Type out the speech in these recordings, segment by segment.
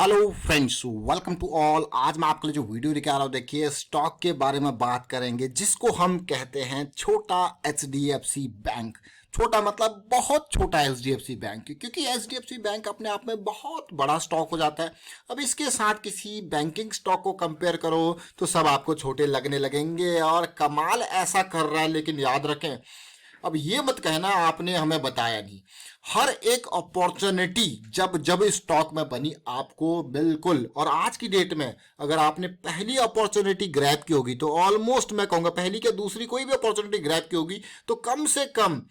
Hello friends, welcome to all. आज मैं आपके लिए जो वीडियो लेके आ रहा हूँ, देखिए स्टॉक के बारे में बात करेंगे जिसको हम कहते हैं छोटा एचडीएफसी बैंक। छोटा मतलब बहुत छोटा एचडीएफसी बैंक, क्योंकि एचडीएफसी बैंक अपने आप में बहुत बड़ा स्टॉक हो जाता है। अब इसके साथ किसी बैंकिंग स्टॉक को कंपेयर करो तो सब आपको छोटे लगने लगेंगे और कमाल ऐसा कर रहा है, लेकिन याद रखें, अब ये मत कहना आपने हमें बताया नहीं। हर एक अपॉर्चुनिटी जब जब स्टॉक में बनी आपको बिल्कुल, और आज की डेट में अगर आपने पहली अपॉर्चुनिटी ग्रैब की होगी तो ऑलमोस्ट मैं कहूंगा पहली क्या दूसरी कोई भी अपॉर्चुनिटी ग्रैब की होगी तो कम से कम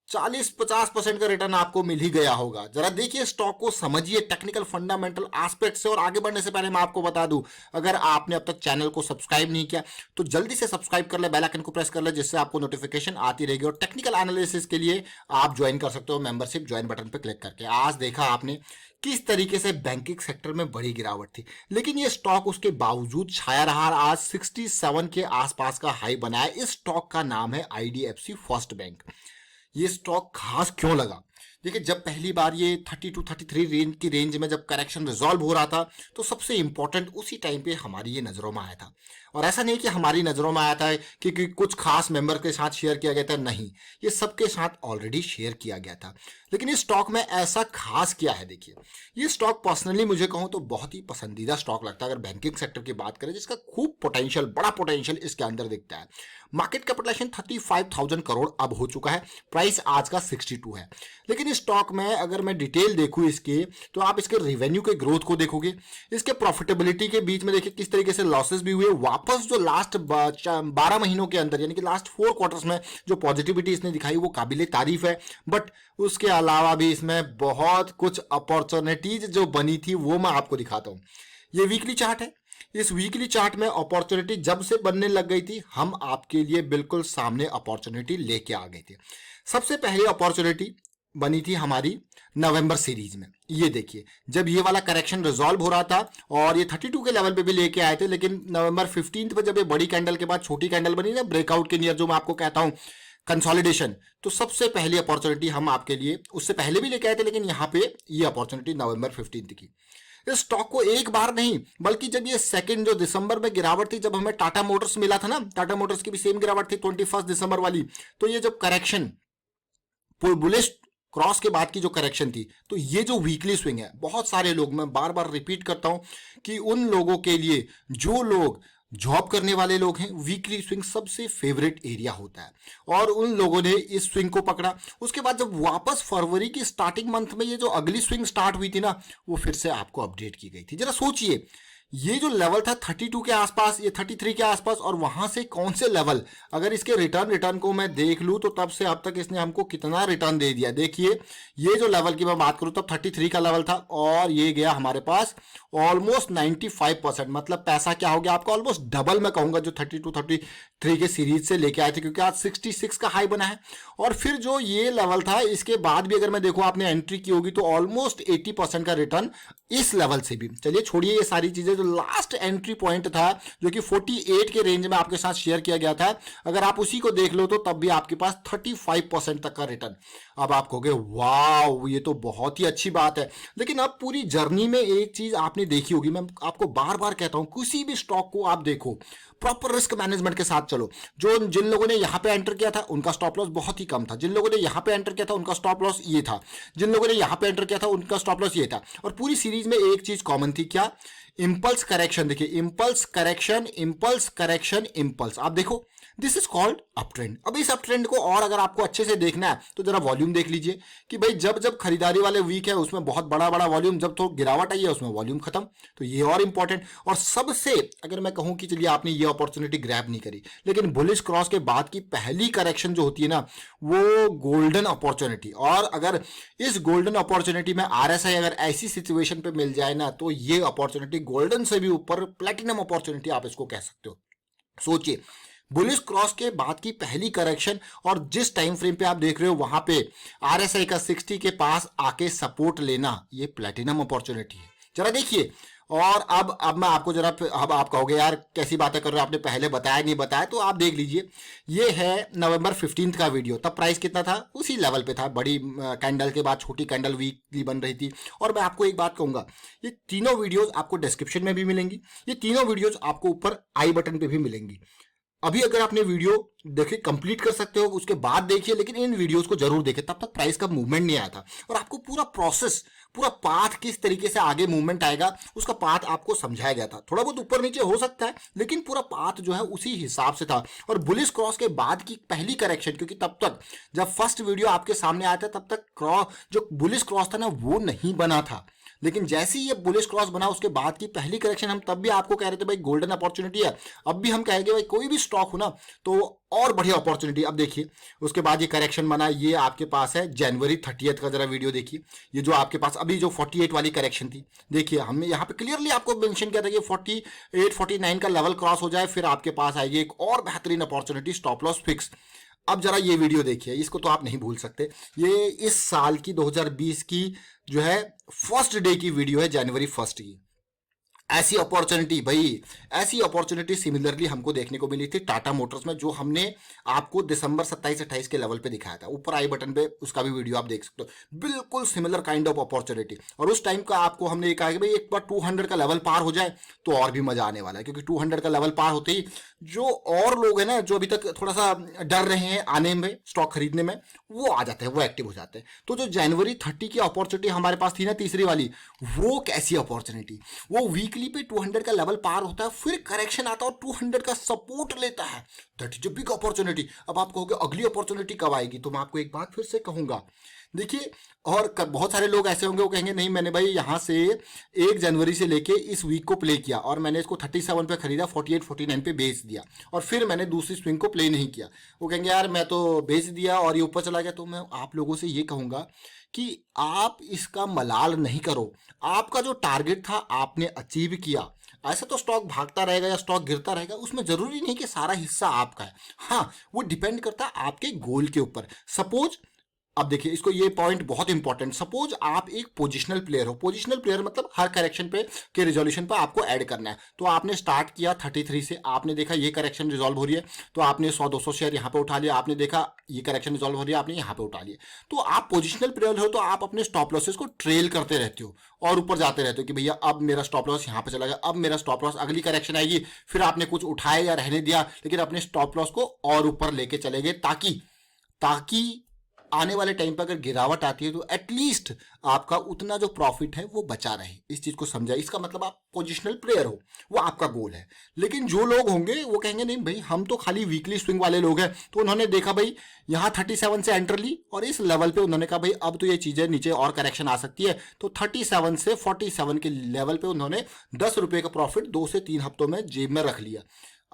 40-50% का रिटर्न आपको मिल ही गया होगा। जरा देखिए स्टॉक को समझिए टेक्निकल फंडामेंटल एस्पेक्ट से। और आगे बढ़ने से पहले मैं आपको बता दूं, अगर आपने अब तक चैनल को सब्सक्राइब नहीं किया तो जल्दी से सब्सक्राइब कर ले, बेल आइकन को प्रेस कर ले, जिससे आपको नोटिफिकेशन आती रहेगी। और टेक्निकल एनालिसिस के लिए आप ज्वाइन कर सकते हो मेंबरशिप ज्वाइन बटन पर क्लिक करके। आज देखा आपने किस तरीके से बैंकिंग सेक्टर में बड़ी गिरावट थी, लेकिन ये स्टॉक उसके बावजूद छाया रहा। आज 67 के आसपास का हाई बनाया। इस स्टॉक का नाम है आईडीएफसी फर्स्ट बैंक। ये स्टॉक खास क्यों लगा? देखिए, जब पहली बार ये 32-33 रेंज की रेंज में जब करेक्शन रिजॉल्व हो रहा था तो सबसे इंपॉर्टेंट उसी टाइम पे हमारी ये नजरों में आया था। और ऐसा नहीं कि हमारी नजरों में आया था कि कुछ खास मेंबर के साथ शेयर किया गया था, नहीं, ये सबके साथ ऑलरेडी शेयर किया गया था। लेकिन इस स्टॉक में ऐसा खास क्या है? देखिए, ये स्टॉक पर्सनली मुझे कहूं तो बहुत ही पसंदीदा स्टॉक लगता है अगर बैंकिंग सेक्टर की बात करें, जिसका खूब पोटेंशियल, बड़ा पोटेंशियल इसके अंदर दिखता है। मार्केट कैपिटलाइजेशन 35,000 करोड़ अब हो चुका है, प्राइस आज का 62 है। लेकिन इस स्टॉक में अगर मैं डिटेल देखूं इसके, तो आप इसके रेवेन्यू के ग्रोथ को देखोगे, इसके प्रॉफिटेबिलिटी के बीच में देखिए किस तरीके से लॉसेस भी हुए। वापस जो लास्ट 12 महीनों के अंदर यानी कि लास्ट 4 क्वार्टर्स में जो पॉजिटिविटी इसने दिखाई वो काबिले तारीफ है। बट उसके अलावा भी इसमें बहुत कुछ अपॉर्चुनिटीज जो बनी थी वो मैं आपको दिखाता हूं। ये वीकली चार्ट है। इस वीकली चार्ट में अपॉर्चुनिटी जब से बनने लग गई थी, हम आपके लिए बिल्कुल सामने अपॉर्चुनिटी लेके आ गए थे। सबसे पहली अपॉर्चुनिटी बनी थी हमारी नवंबर सीरीज में। ये देखिए, जब ये वाला करेक्शन रिजॉल्व हो रहा था और ये 32 के लेवल पे भी लेके आए थे, लेकिन नवंबर 15 पे जब ये बड़ी कैंडल के बाद छोटी कैंडल बनी ना ब्रेकआउट के नियर, जो मैं आपको कहता हूं कंसोलिडेशन, तो सबसे पहली अपॉर्चुनिटी हम आपके लिए उससे पहले भी लेके आए थे, लेकिन यहां पे ये अपॉर्चुनिटी नवंबर 15 की। इस स्टॉक को एक बार नहीं, बल्कि जब ये सेकंड जो दिसंबर में गिरावट थी, जब हमें टाटा मोटर्स मिला था ना, टाटा मोटर्स की भी सेम गिरावट थी 21 दिसंबर वाली, तो ये जब करेक्शन बुलिश क्रॉस के बाद की जो करेक्शन थी, तो ये जो वीकली स्विंग है, बहुत सारे लोग, मैं बार बार रिपीट करता हूं कि उन लोगों के लिए जो लोग जॉब करने वाले लोग हैं, वीकली स्विंग सबसे फेवरेट एरिया होता है। और उन लोगों ने इस स्विंग को पकड़ा। उसके बाद जब वापस फरवरी की स्टार्टिंग मंथ में ये जो अगली स्विंग स्टार्ट हुई थी ना, वो फिर से आपको अपडेट की गई थी। जरा सोचिए, ये जो लेवल था 32 के आसपास, ये 33 के आसपास, और वहां से कौन से लेवल, अगर इसके रिटर्न को मैं देख लूं तो तब से अब तक इसने हमको कितना रिटर्न दे दिया। देखिए, ये जो लेवल की मैं बात करूं तब 33 का लेवल था और ये गया हमारे पास ऑलमोस्ट 95%। मतलब पैसा क्या हो गया आपका? ऑलमोस्ट डबल मैं कहूंगा जो 32-33 के सीरीज से लेके आए थे, क्योंकि आज 66 का हाई बना है। और फिर जो ये लेवल था, इसके बाद भी अगर मैं देखूं आपने एंट्री की होगी तो ऑलमोस्ट 80% का रिटर्न इस लेवल से भी। चलिए छोड़िए ये सारी चीजें, जो लास्ट एंट्री पॉइंट था जो कि 48 के रेंज में आपके साथ शेयर किया गया था, अगर आप उसी को देख लो तो तब भी आपके पास 35% तक का रिटर्न। अब आप कहोगे वाह, ये तो बहुत ही अच्छी बात है। लेकिन अब पूरी जर्नी में एक चीज आपने देखी होगी, मैं आपको बार बार कहता हूं, किसी भी स्टॉक को आप देखो, प्रॉपर रिस्क मैनेजमेंट के साथ चलो। जिन लोगों ने यहां पे एंटर किया था उनका स्टॉप लॉस बहुत ही कम था, जिन लोगों ने यहां पे एंटर किया था उनका स्टॉप लॉस ये था, जिन लोगों ने यहां पे एंटर किया था उनका स्टॉप लॉस ये था। और पूरी सीरीज में एक चीज कॉमन थी, क्या? Impulse correction. देखिए, impulse correction, impulse correction, impulse. आप देखो, this is called up trend. अब इस अप ट्रेंड को और अगर आपको अच्छे से देखना है तो जरा वॉल्यूम देख लीजिए कि भाई जब जब खरीदारी वाले वीक है उसमें बहुत बड़ा बड़ा वॉल्यूम, जब तो गिरावट आई है उसमें वॉल्यूम खत्म। तो ये और इंपॉर्टेंट। और सबसे अगर मैं कहूं कि चलिए आपने ये अपॉर्चुनिटी ग्रैब नहीं करी, लेकिन बुलिश क्रॉस के बाद की पहली करेक्शन जो होती है ना, वो गोल्डन अपॉर्चुनिटी। और अगर इस गोल्डन अपॉर्चुनिटी में आरएसआई अगर ऐसी सिचुएशन पे मिल जाए ना, तो ये अपॉर्चुनिटी गोल्डन से भी ऊपर प्लेटिनम अपॉर्चुनिटी आप इसको कह सकते हो। सोचिए, बुलिश क्रॉस के बाद की पहली करेक्शन, और जिस टाइम फ्रेम पे आप देख रहे हो वहां पे आरएसआई का 60 के पास आके सपोर्ट लेना, ये प्लेटिनम अपॉर्चुनिटी है। जरा देखिए, और अब मैं आपको जरा, अब आप कहोगे यार कैसी बातें कर रहे हो, आपने पहले बताया नहीं बताया, तो आप देख लीजिए। ये है नवंबर 15 का वीडियो। तब प्राइस कितना था, उसी लेवल पे था। बड़ी कैंडल के बाद छोटी कैंडल वीकली बन रही थी। और मैं आपको एक बात कहूंगा, ये तीनों वीडियोस आपको डिस्क्रिप्शन में भी मिलेंगी, ये तीनों वीडियोस आपको ऊपर आई बटन पे भी मिलेंगी। अभी अगर आपने वीडियो देखिए कंप्लीट कर सकते हो, उसके बाद देखिए, लेकिन इन वीडियोस को जरूर देखें, तब तक प्राइस का मूवमेंट नहीं आया था। और आपको पूरा प्रोसेस, पूरा पाथ किस तरीके से आगे मूवमेंट आएगा, उसका पाथ आपको समझाया गया था। थोड़ा बहुत ऊपर नीचे हो सकता है, लेकिन पूरा पाथ जो है उसी हिसाब से था। और बुलिश क्रॉस के बाद की पहली करेक्शन, क्योंकि तब तक जब फर्स्ट वीडियो आपके सामने आया था, तब तक क्रॉस, जो बुलिश क्रॉस था ना, वो नहीं बना था। लेकिन जैसे ही ये बुलिश क्रॉस बना, उसके बाद की पहली करेक्शन, हम तब भी आपको कह रहे थे भाई गोल्डन अपॉर्चुनिटी है। अब भी हम कहेंगे भाई कोई भी स्टॉक हो ना, तो और बढ़िया अपॉर्चुनिटी। अब देखिए उसके बाद ये करेक्शन बना, ये आपके पास है जनवरी 30 का। जरा वीडियो देखिए, ये जो आपके पास अभी जो 48 वाली करेक्शन थी, देखिए हमने यहाँ पे क्लियरली आपको मेंशन किया था कि 48 49 का लेवल क्रॉस हो जाए, फिर आपके पास आएगी एक और बेहतरीन अपॉर्चुनिटी, स्टॉप लॉस फिक्स। अब जरा ये वीडियो देखिए, इसको तो आप नहीं भूल सकते। ये इस साल की 2020 की जो है फर्स्ट डे की वीडियो है, जनवरी 1 की। ऐसी अपॉर्चुनिटी भाई, ऐसी अपॉर्चुनिटी सिमिलरली हमको देखने को मिली थी टाटा मोटर्स में, जो हमने आपको दिसंबर 27-28 के लेवल पे दिखाया था। ऊपर आई बटन पे उसका भी वीडियो आप देख सकते हो। बिल्कुल सिमिलर काइंड ऑफ अपॉर्चुनिटी। और उस टाइम का आपको हमने ये कहा कि भाई एक बार 200 का लेवल पार हो जाए तो और भी मजा आने वाला है, क्योंकि 200 का लेवल पार होते ही जो और लोग हैं ना, जो अभी तक थोड़ा सा डर रहे हैं आने में, स्टॉक खरीदने में, वो आ जाते हैं, वो एक्टिव हो जाते हैं। तो जो जनवरी 30 की अपॉर्चुनिटी हमारे पास थी ना, तीसरी वाली, वो कैसी अपॉर्चुनिटी, वो वीकली पे 200 का लेवल पार होता है, फिर करेक्शन आता है और 200 का सपोर्ट लेता है। That is a big opportunity. अब आप कहोगे अगली अपॉर्चुनिटी कब आएगी, तो मैं आपको एक बात फिर से कहूंगा। देखिए, और बहुत सारे लोग ऐसे होंगे वो कहेंगे नहीं मैंने भाई यहाँ से 1 जनवरी से लेके इस वीक को प्ले किया और मैंने इसको 37 पे खरीदा, 48 49 पे बेच दिया, और फिर मैंने दूसरी स्विंग को प्ले नहीं किया। वो कहेंगे यार मैं तो बेच दिया और ये ऊपर चला गया। तो मैं आप लोगों से ये कहूंगा कि आप इसका मलाल नहीं करो। आपका जो टारगेट था आपने अचीव किया। ऐसा तो स्टॉक भागता रहेगा या स्टॉक गिरता रहेगा, उसमें जरूरी नहीं कि सारा हिस्सा आपका है। हाँ, वो डिपेंड करता है आपके गोल के ऊपर। सपोज, अब देखिए इसको, ये पॉइंट बहुत इंपॉर्टेंट, सपोज आप एक पोजिशनल प्लेयर हो। पोजिशनल प्लेयर मतलब हर करेक्शन पे के रिजोल्यूशन पे आपको ऐड करना है। तो आपने स्टार्ट किया 33 से, आपने देखा ये करेक्शन रिजॉल्व हो रही है, तो आपने 100-200 शेयर यहाँ पे उठा लिया। आपने देखा ये करेक्शन रिजॉल्व हो रही है, आपने यहाँ पे उठा लिया। तो आप पोजिशनल प्लेयर हो, तो आप अपने स्टॉप लॉसेस को ट्रेल करते रहते हो और ऊपर जाते रहते हो कि भैया अब मेरा स्टॉप लॉस यहाँ पे चला गया, अब मेरा स्टॉप लॉस, अगली करेक्शन आएगी, फिर आपने कुछ उठाया या रहने दिया, लेकिन अपने स्टॉप लॉस को और ऊपर लेके चले गए, ताकि आने वाले टाइम पर अगर गिरावट आती है तो एटलीस्ट आपका उतना जो प्रॉफिट है वो बचा रहे। इस चीज को समझा। इसका मतलब आप पोजिशनल प्लेयर हो, वो आपका गोल है। लेकिन जो लोग होंगे वो कहेंगे नहीं भाई हम तो खाली वीकली स्विंग वाले लोग हैं। तो उन्होंने देखा भाई यहाँ 37 से एंटर ली और इस लेवल पे उन्होंने कहा भाई अब तो ये चीजें नीचे और करेक्शन आ सकती है। तो 37 से 47 के लेवल पे उन्होंने 10 रुपए का प्रॉफिट 2 से 3 हफ्तों में जेब में रख लिया।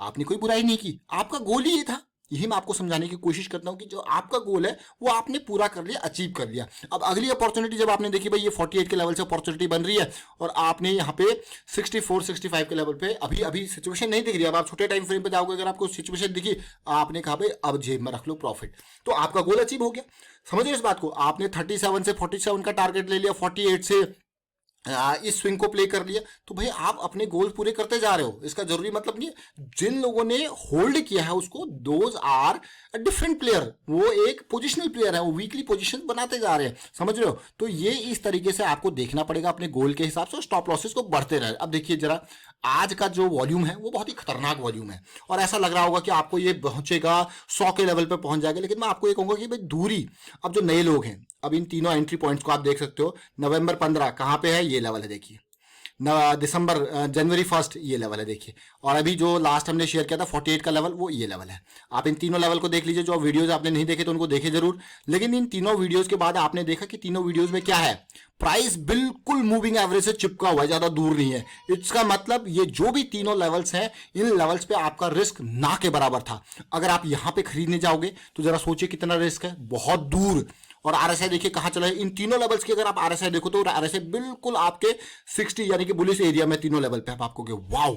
आपने कोई बुराई नहीं की, आपका गोल ही ये था। यही मैं आपको समझाने की कोशिश करता हूं कि जो आपका गोल है वो आपने पूरा कर लिया, अचीव कर लिया। अब अगली अपॉर्चुनिटी जब आपने देखी भाई ये 48 के लेवल से अपॉर्चुनिटी बन रही है और आपने यहाँ पे 64 65 के लेवल पे अभी सिचुएशन नहीं दिख रही। अब आप छोटे टाइम फ्रेम पे जाओगे, अगर आपको सिचुएशन दिखी, आपने कहा भाई अब जेब में रख लो प्रॉफिट, तो आपका गोल अचीव हो गया। समझिए इस बात को। आपने 37 से 47 का टारगेट ले लिया, 48 से इस स्विंग को प्ले कर लिया, तो भाई आप अपने गोल पूरे करते जा रहे हो। इसका जरूरी मतलब नहीं है। जिन लोगों ने होल्ड किया है उसको, those are a different player, वो एक पोजिशनल प्लेयर है, वो वीकली पोजीशन बनाते जा रहे हैं। समझ रहे हो? तो ये इस तरीके से आपको देखना पड़ेगा अपने गोल के हिसाब से, स्टॉप लॉसेस को बढ़ते रहे। अब देखिए जरा, आज का जो वॉल्यूम है वो बहुत ही खतरनाक वॉल्यूम है और ऐसा लग रहा होगा कि आपको ये पहुंचेगा 100 के लेवल पे पहुंच जाएगा, लेकिन मैं आपको ये कहूंगा कि भाई दूरी, अब जो नए लोग हैं, अब इन तीनों एंट्री पॉइंट्स को आप देख सकते हो। नवंबर 15 कहाँ पे है, ये लेवल है देखिए। जनवरी 1 ये लेवल है देखिए। और अभी जो लास्ट हमने शेयर किया था 48 का लेवल, वो ये लेवल है। आप इन तीनों लेवल को देख लीजिए। जो वीडियोस आपने नहीं देखे तो उनको देखे जरूर, लेकिन इन तीनों वीडियोस के बाद आपने देखा कि तीनों वीडियोस में क्या है, प्राइस बिल्कुल मूविंग एवरेज से चिपका हुआ है, ज्यादा दूर नहीं है। इसका मतलब ये जो भी तीनों लेवल्स हैं, इन लेवल्स पे आपका रिस्क ना के बराबर था। अगर आप यहां पे खरीदने जाओगे तो जरा सोचिए कितना रिस्क है, बहुत दूर। और आरएसआई देखिए कहां चला है। इन तीनों लेवल्स की अगर आप आरएसआई देखो तो आरएसआई बिल्कुल आपके 60 यानी कि बुलिश एरिया में तीनों लेवल पे। आप आपको वाओ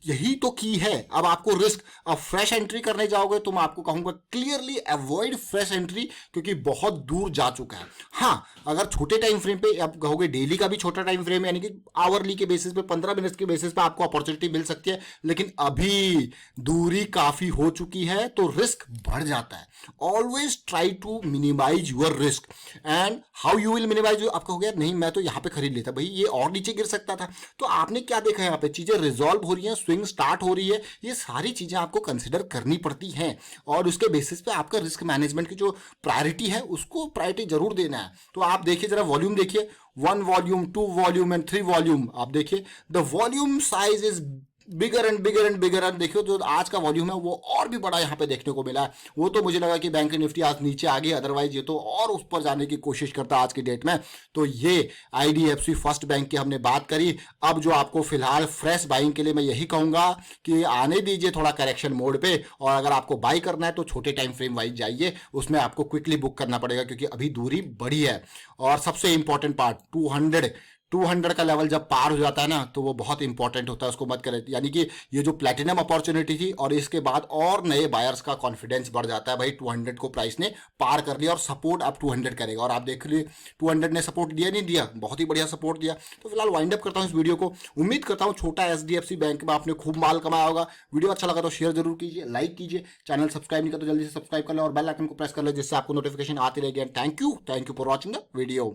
यही तो की है। अब आपको रिस्क, अब फ्रेश एंट्री करने जाओगे तो मैं आपको कहूंगा क्लियरली अवॉइड फ्रेश एंट्री, क्योंकि बहुत दूर जा चुका है। हाँ, अगर छोटे टाइम फ्रेम पे आप कहोगे, डेली का भी छोटा टाइम फ्रेम यानी कि आवरली के बेसिस पे 15 मिनट के बेसिस पे आपको अपॉर्चुनिटी मिल सकती है, लेकिन अभी दूरी काफी हो चुकी है तो रिस्क बढ़ जाता है। Always try to minimise your risk. And how you will minimise, आपको हो गया नहीं मैं तो यहाँ पे खरीद लेता, भाई ये और नीचे गिर सकता था। तो आपने क्या देखा, यहाँ पे चीजें रिजॉल्व हो रही हैं, स्विंग स्टार्ट हो रही है, ये सारी चीजें आपको कंसिडर करनी पड़ती हैं। और उसके बेसिस पे आपका रिस्क मैनेजमेंट की जो प्रायोरिटी है उसको प्रायोरिटी जरूर देना है। तो आप देखिए जरा वॉल्यूम देखिए, 1 वॉल्यूम, 2 वॉल्यूम एंड 3 वॉल्यूम। आप देखिए the volume size is bigger and bigger and bigger and, देखियो जो आज का वॉल्यूम है वो और भी बड़ा यहाँ पे देखने को मिला है। वो तो मुझे लगा कि बैंक निफ्टी आज नीचे आ गई, अदरवाइज ये तो और ऊपर जाने की कोशिश करता आज की डेट में। तो ये आईडीएफसी फर्स्ट बैंक की हमने बात करी। अब जो आपको फिलहाल फ्रेश बाइंग के लिए मैं यही कहूंगा कि आने दीजिए थोड़ा करेक्शन मोड पे, और अगर आपको बाई करना है तो छोटे टाइम फ्रेम वाइज जाइए, उसमें आपको क्विकली बुक करना पड़ेगा क्योंकि अभी दूरी बड़ी है। और सबसे इंपॉर्टेंट पार्ट, 200 का लेवल जब पार हो जाता है ना तो वो बहुत इंपॉर्टेंट होता है, उसको मत करें। यानी कि ये जो प्लेटिनम अपॉर्चुनिटी थी और इसके बाद और नए बायर्स का कॉन्फिडेंस बढ़ जाता है, भाई 200 को प्राइस ने पार कर लिया और सपोर्ट अब 200 करेगा। और आप देख लीजिए 200 ने सपोर्ट दिया नहीं दिया, बहुत ही बढ़िया सपोर्ट दिया। तो फिलहाल वाइंड अप करता हूँ इस वीडियो को। उम्मीद करता हूँ छोटा एचडीएफसी बैंक में आपने खूब माल कमाया होगा। वीडियो अच्छा लगा तो शेयर जरूर कीजिए, लाइक कीजिए, चैनल सब्सक्राइब नहीं कर तो जल्दी से सब्सक्राइब कर ले और बेल आइकन को प्रेस कर ले, जिससे आपको नोटिफिकेशन आती रहेगी। And thank you for watching the video.